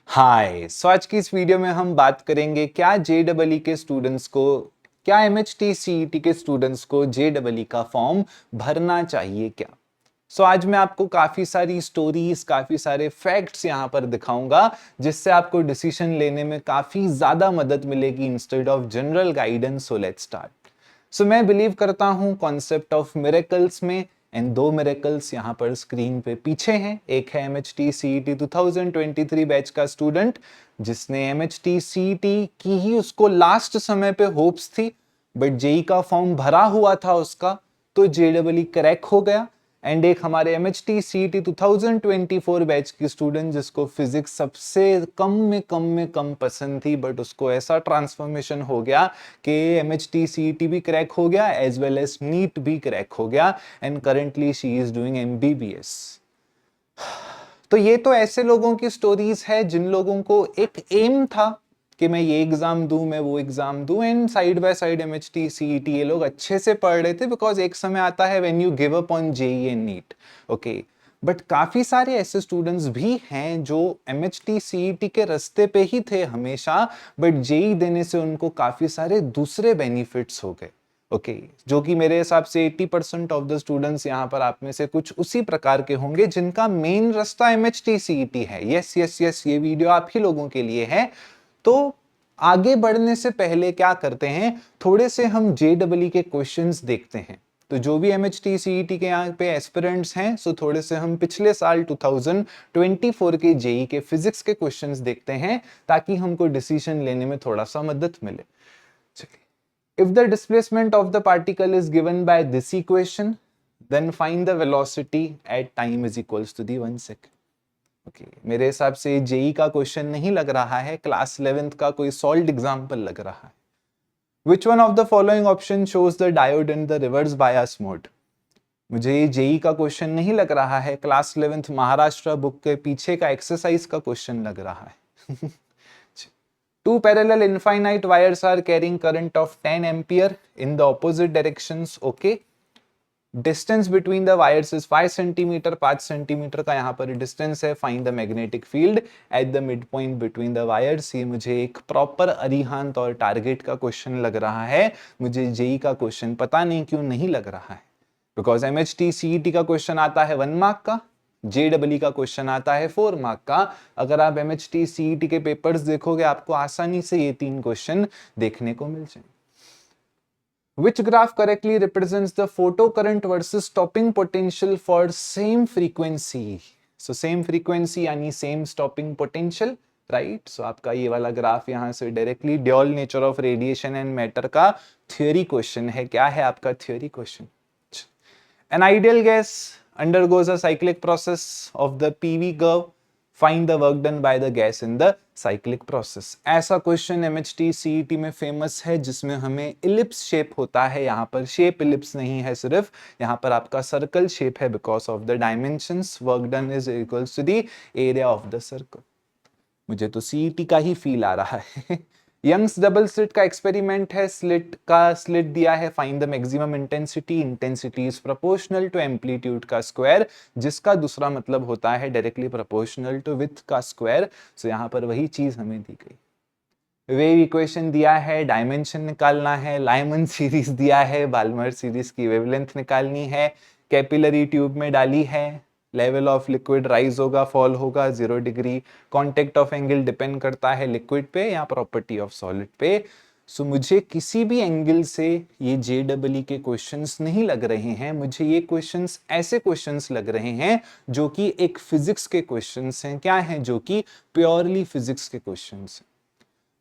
हाय आज की इस वीडियो में हम बात करेंगे क्या जेईई के स्टूडेंट्स को, क्या एमएचटी सीईटी के स्टूडेंट्स को जेईई का फॉर्म भरना चाहिए क्या। आज मैं आपको काफी सारी स्टोरीज, काफी सारे फैक्ट्स यहाँ पर दिखाऊंगा जिससे आपको डिसीजन लेने में काफी ज्यादा मदद मिलेगी instead of general guidance. So let's start. मैं बिलीव करता हूँ कॉन्सेप्ट ऑफ मिरेकल्स में, एंड दो मिरेकल्स यहाँ पर स्क्रीन पे पीछे हैं। एक है एमएचटी सीईटी 2023 बैच का स्टूडेंट जिसने एमएचटी सीईटी की ही उसको लास्ट समय पे होप्स थी, बट जेई का फॉर्म भरा हुआ था उसका, तो जेईई क्रैक हो गया। एंड एक हमारे एमएचटी सीईटी 2024 बैच की स्टूडेंट जिसको फिजिक्स सबसे कम पसंद थी, बट उसको ऐसा ट्रांसफॉर्मेशन हो गया कि एमएचटी सीईटी भी क्रैक हो गया एज वेल एज नीट भी क्रैक हो गया, and currently she is doing MBBS. तो ये तो ऐसे लोगों की स्टोरीज है जिन लोगों को एक एम था कि मैं ये एग्जाम दूं, मैं वो एग्जाम दूं, and side by side MHT CET ये लोग अच्छे से पढ़ रहे थे, बिकॉज एक समय आता है when you give up on JEE and NEET. Okay, but काफी सारे ऐसे स्टूडेंट्स भी हैं जो एमएचटी सीईटी के रास्ते पे ही थे हमेशा, बट जेईई देने से उनको काफी सारे दूसरे बेनिफिट्स हो गए। ओके, जो कि मेरे हिसाब से 80% ऑफ द स्टूडेंट्स यहाँ पर आप में से कुछ उसी प्रकार के होंगे जिनका मेन रास्ता एमएचटी सीईटी है। यस यस यस, ये वीडियो आप ही लोगों के लिए है। तो आगे बढ़ने से पहले क्या करते हैं, थोड़े से हम जेईई के क्वेश्चंस देखते हैं। तो जो भी एमएचटी सीईटी के यहाँ पे एस्पिरेंट्स हैं, सो थोड़े से हम पिछले साल 2024 के जेईई के फिजिक्स के क्वेश्चंस देखते हैं ताकि हमको डिसीजन लेने में थोड़ा सा मदद मिले। If the displacement of the particle is given by this equation, then find the velocity at time is equals to the 1 second. Okay, मेरे हिसाब से जेई का क्वेश्चन नहीं लग रहा है, क्लास 11th का कोई सॉल्व्ड एग्जांपल लग रहा है। Which one of the following option shows the diode in the reverse bias mode? मुझे ये जेई का क्वेश्चन नहीं लग रहा है, क्लास 11th महाराष्ट्र बुक के पीछे का एक्सरसाइज का क्वेश्चन लग रहा है। Two parallel infinite wires are carrying current of 10 ampere in the opposite directions. Okay. Distance between the wires is 5 centimeter. 5 centimeter का यहाँ पर distance है. Find the magnetic field at the midpoint between the wires. ये मुझे एक proper Arihant और target का question लग रहा है। मुझे जेई का क्वेश्चन पता नहीं क्यों नहीं लग रहा है, बिकॉज एमएचटी सीईटी का क्वेश्चन आता है 1 मार्क का, जेईई का क्वेश्चन आता है 4 मार्क का। अगर आप एमएचटी सीईटी के पेपर्स देखोगे आपको आसानी से ये 3 क्वेश्चन देखने को मिल जाएंगे। Which graph correctly represents the photo current versus stopping potential for same frequency? So same frequency यानी same stopping potential, right? So आपका ये वाला ग्राफ यहाँ से directly dual nature of radiation and matter का थ्योरी क्वेश्चन है। क्या है आपका theory question? An ideal gas undergoes a cyclic process of the PV curve. Find the work done by the gas in the cyclic process. ऐसा question MHT CET में famous है जिसमें हमें इलिप्स शेप होता है। यहाँ पर शेप इलिप्स नहीं है, सिर्फ यहाँ पर आपका सर्कल शेप है because of the dimensions. Work done is equals to the area of the circle. मुझे तो सीईटी का ही फील आ रहा है। यंग्स डबल स्लिट का एक्सपेरिमेंट है। स्लिट दिया है, find the maximum intensity. Intensity is proportional to amplitude का स्क्वायर, जिसका दूसरा मतलब होता है डायरेक्टली प्रोपोर्शनल टू विड्थ का स्क्वायर। सो यहाँ पर वही चीज हमें दी गई। वेव इक्वेशन दिया है, डायमेंशन निकालना है। लाइमन सीरीज दिया है, बाल्मर सीरीज की वेवलेंथ निकालनी है। कैपिलरी ट्यूब में डाली है, लेवल ऑफ लिक्विड राइज होगा फॉल होगा 0 degree. Contact of angle depend करता है लिक्विड पे या प्रॉपर्टी ऑफ सॉलिड पे। सो मुझे किसी भी एंगल से ये जेईई के क्वेश्चंस नहीं लग रहे हैं। मुझे ये क्वेश्चंस ऐसे क्वेश्चंस लग रहे हैं जो कि एक फिजिक्स के क्वेश्चंस हैं। क्या हैं? जो कि प्योरली फिजिक्स के क्वेश्चंस हैं।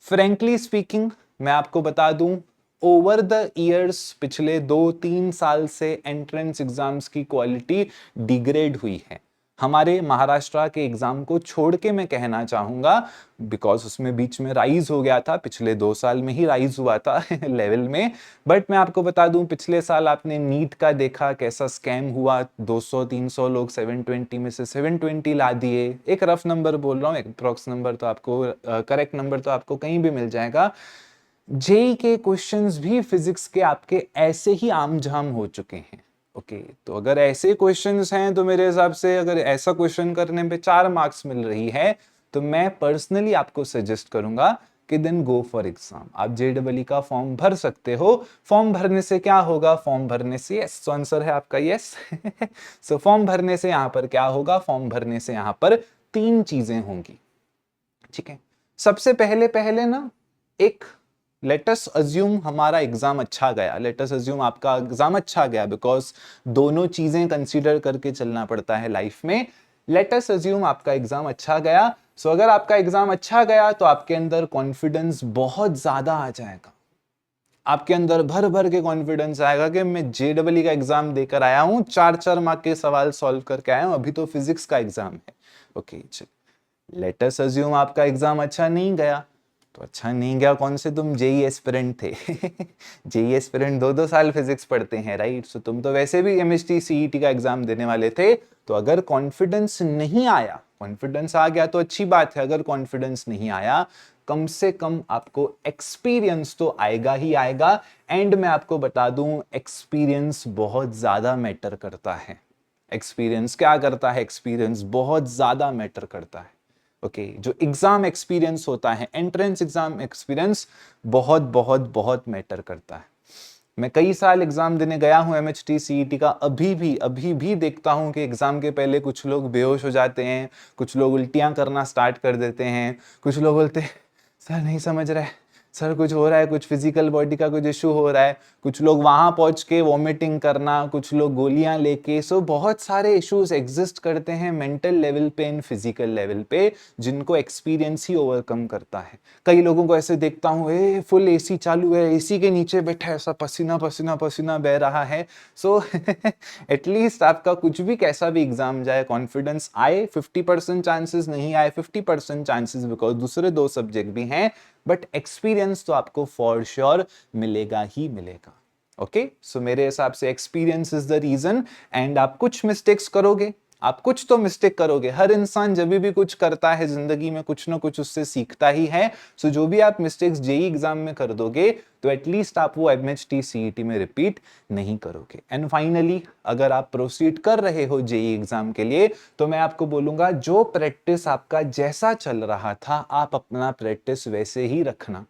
फ्रैंकली स्पीकिंग मैं आपको बता दूं, ओवर द ईयर्स पिछले 2-3 साल से एंट्रेंस एग्जाम्स की क्वालिटी डिग्रेड हुई है। हमारे महाराष्ट्र के एग्जाम को छोड़ के मैं कहना चाहूंगा, बिकॉज उसमें बीच में राइज हो गया था, पिछले 2 साल में ही राइज हुआ था लेवल में। बट मैं आपको बता दूं, पिछले साल आपने नीट का देखा कैसा स्कैम हुआ। 200-300 लोग 720 में से 720 ला दिए। एक रफ नंबर बोल रहा हूँ, एक अप्रॉक्स नंबर तो आपको, करेक्ट नंबर तो आपको कहीं भी मिल जाएगा। जेई के क्वेश्चंस भी फिजिक्स के आपके ऐसे ही आम झाम हो चुके हैं। ओके, तो अगर ऐसे क्वेश्चंस हैं तो मेरे हिसाब से अगर ऐसा क्वेश्चन करने पे 4 मार्क्स मिल रही है तो मैं पर्सनली आपको सजेस्ट करूंगा कि देन गो फॉर एग्जाम। आप जेईई का फॉर्म भर सकते हो। फॉर्म भरने से क्या होगा? फॉर्म भरने से यस, तो आंसर है आपका यस। सो फॉर्म भरने से यहां पर क्या होगा? फॉर्म भरने से यहां पर 3 चीजें होंगी, ठीक है। सबसे पहले पहले ना, एक लेट अस अज्यूम हमारा एग्जाम अच्छा गया, लेट अस अज्यूम आपका एग्जाम अच्छा गया, बिकॉज दोनों चीजें कंसीडर करके चलना पड़ता है लाइफ में। लेट अस अज्यूम आपका एग्जाम अच्छा गया। सो अगर आपका एग्जाम अच्छा गया तो आपके अंदर कॉन्फिडेंस बहुत ज्यादा आ जाएगा। आपके अंदर भर भर के कॉन्फिडेंस आएगा कि मैं जेईई का एग्जाम देकर आया हूं, 4 मार्क के सवाल सॉल्व करके आया हूं, अभी तो फिजिक्स का एग्जाम है। ओके, चलिए लेट अस अज्यूम आपका एग्जाम अच्छा नहीं गया। तो अच्छा नहीं गया, कौन से तुम जेई एस्पिरेंट थे? जेई एस्पिरेंट 2-2 साल फिजिक्स पढ़ते हैं, राइट? सो तुम तो वैसे भी एमएचटी सीईटी का एग्जाम देने वाले थे। तो अगर कॉन्फिडेंस नहीं आया, कॉन्फिडेंस आ गया तो अच्छी बात है, अगर कॉन्फिडेंस नहीं आया, कम से कम आपको एक्सपीरियंस तो आएगा ही आएगा। एंड मैं आपको बता दूं, एक्सपीरियंस बहुत ज्यादा मैटर करता है। एक्सपीरियंस क्या करता है? एक्सपीरियंस बहुत ज्यादा मैटर करता है। ओके, जो एग्जाम एक्सपीरियंस होता है, एंट्रेंस एग्जाम एक्सपीरियंस बहुत बहुत बहुत मैटर करता है। मैं कई साल एग्जाम देने गया हूं एमएचटी सीईटी का, अभी भी देखता हूं कि एग्जाम के पहले कुछ लोग बेहोश हो जाते हैं, कुछ लोग उल्टियां करना स्टार्ट कर देते हैं, कुछ लोग बोलते हैं सर नहीं समझ रहे, सर कुछ हो रहा है, कुछ फिजिकल बॉडी का कुछ इशू हो रहा है, कुछ लोग वहां पहुंच के वॉमिटिंग करना, कुछ लोग गोलियां लेके। सो बहुत सारे इश्यूज एग्जिस्ट करते हैं मेंटल लेवल पे एंड फिजिकल लेवल पे, जिनको एक्सपीरियंस ही ओवरकम करता है। कई लोगों को ऐसे देखता हूँ, ए फुल एसी चालू है, एसी के नीचे बैठा है, ऐसा पसीना पसीना पसीना बह रहा है। सो एटलीस्ट आपका कुछ भी कैसा भी एग्जाम जाए, कॉन्फिडेंस आए। 50% चांसेस नहीं आए, 50% चांसेस बिकॉज दूसरे 2 सब्जेक्ट भी हैं, बट एक्सपीरियंस तो आपको फॉर श्योर मिलेगा ही मिलेगा। ओके, सो मेरे हिसाब से experience is the reason. And आप कुछ मिस्टेक्स करोगे, आप कुछ तो मिस्टेक करोगे। हर इंसान जब भी कुछ करता है जिंदगी में, कुछ ना कुछ उससे सीखता ही है। सो जो भी आप मिस्टेक्स जेई एग्जाम में कर दोगे, तो एटलीस्ट आप वो एमएचटी सीईटी में रिपीट नहीं करोगे। एंड फाइनली, अगर आप प्रोसीड कर रहे हो जेई एग्जाम के लिए, तो मैं आपको बोलूंगा, जो प्रैक्टिस आपका जैसा चल रहा था, आप अपना प्रैक्टिस वैसे ही रखना।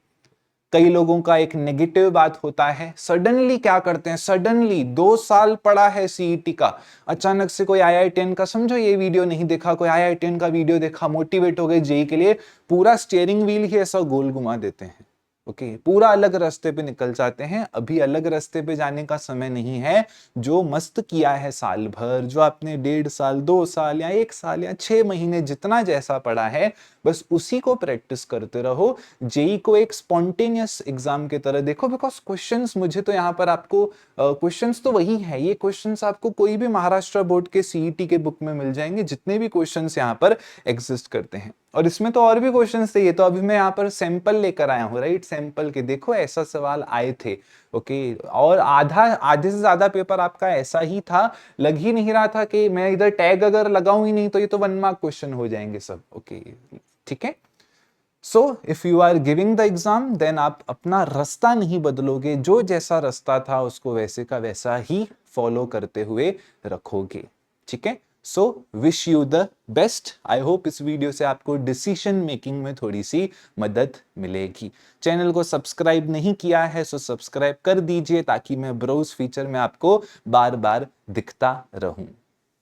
कई लोगों का एक नेगेटिव बात होता है, सडनली क्या करते हैं, सडनली 2 साल पढ़ा है सीईटी का, अचानक से कोई IITN का, समझो ये वीडियो नहीं देखा, कोई IITN का वीडियो देखा, मोटिवेट हो गए जेई के लिए, पूरा स्टीयरिंग व्हील ही ऐसा गोल घुमा देते हैं। ओके, पूरा अलग रास्ते पे निकल जाते हैं। अभी अलग रास्ते पे जाने का समय नहीं है। जो मस्त किया है साल भर, जो आपने 1.5 साल 2 साल या 1 साल या 6 महीने जितना जैसा पढ़ा है, बस उसी को प्रैक्टिस करते रहो। जेई को एक स्पॉन्टेनियस एग्जाम की तरह देखो, बिकॉज क्वेश्चंस, मुझे तो यहाँ पर आपको क्वेश्चंस तो वही है, ये क्वेश्चंस आपको कोई भी महाराष्ट्र बोर्ड के सीईटी के बुक में मिल जाएंगे, जितने भी क्वेश्चंस यहाँ पर एग्जिस्ट करते हैं। और इसमें तो और भी क्वेश्चंस थे, ये तो अभी मैं यहाँ पर सैंपल लेकर आया हूँ, राइट? सैंपल के देखो ऐसा सवाल आए थे। ओके, और आधे से ज्यादा पेपर आपका ऐसा ही था। लग ही नहीं रहा था कि मैं इधर टैग अगर लगाऊं ही नहीं तो ये तो 1 मार्क क्वेश्चन हो जाएंगे सब। ओके, ठीक है। So if you are giving the exam, then आप अपना रास्ता नहीं बदलोगे, जो जैसा रास्ता था उसको वैसे का वैसा ही फॉलो करते हुए रखोगे, ठीक है। So wish you the best. I hope इस वीडियो से आपको डिसीजन मेकिंग में थोड़ी सी मदद मिलेगी। चैनल को सब्सक्राइब नहीं किया है सो सब्सक्राइब कर दीजिए, ताकि मैं ब्राउज फीचर में आपको बार बार दिखता रहूं।